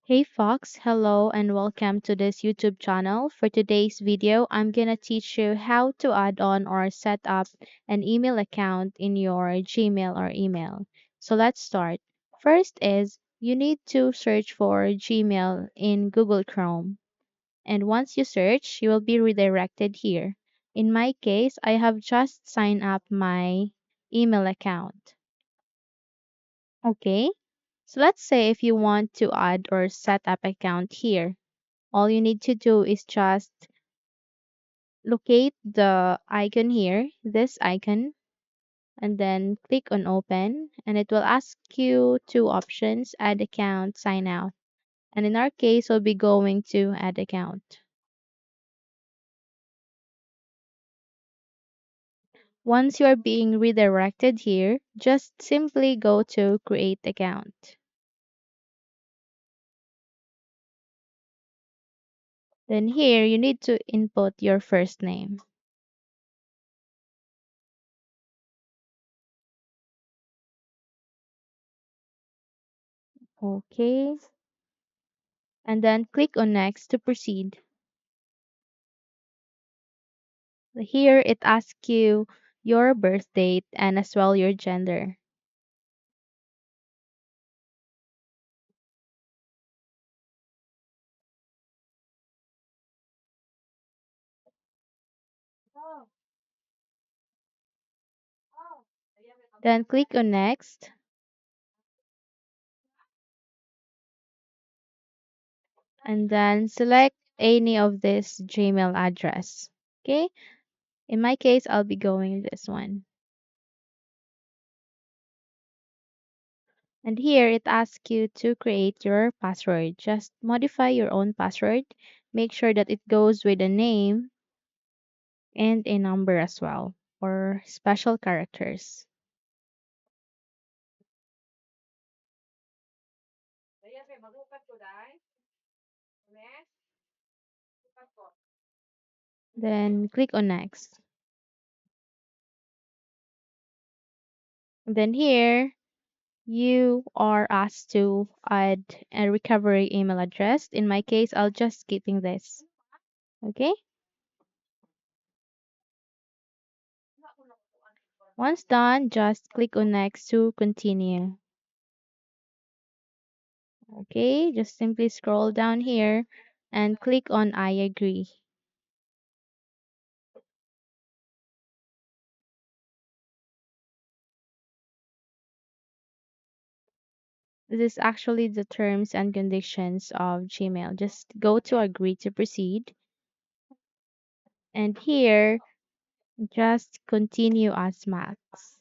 Hey Fox, hello and welcome to this YouTube channel. For today's video, I'm gonna teach you how to add on or set up an email account in your Gmail or email. So let's start. First is you need to search for Gmail in Google Chrome. And once you search, you will be redirected here. In my case, I have just signed up my email account. Okay, so let's say if you want to add or set up account here. All you need to do is just locate the icon here, this icon, and then click on open and it will ask you two options, add account, sign out. And in our case, we'll be going to add account. Once you are being redirected here, just simply go to create account. Then here you need to input your first name. Okay. And then click on next to proceed. Here it asks you your birth date and as well your gender. Then click on next and then select any of this Gmail address. Okay? In my case, I'll be going this one. And here it asks you to create your password. Just modify your own password. Make sure that it goes with a name and a number as well or special characters. Then click on next. And then here you are asked to add a recovery email address. In my case, I'll just skipping this. Okay? Once done, just click on next to continue. Okay? Just simply scroll down here and click on I agree. This is actually the terms and conditions of Gmail. Just go to agree to proceed. And here, just continue as Max.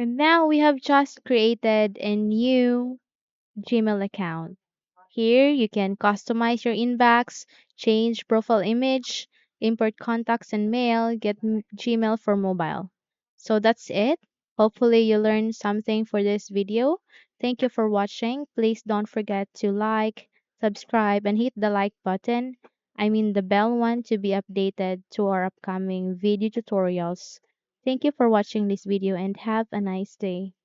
And now we have just created a new Gmail account. Here you can customize your inbox, change profile image, import contacts and mail, get Gmail for mobile. So that's it. Hopefully you learned something for this video. Thank you for watching. Please don't forget to like, subscribe, and hit the like button. I mean the bell one to be updated to our upcoming video tutorials. Thank you for watching this video and have a nice day.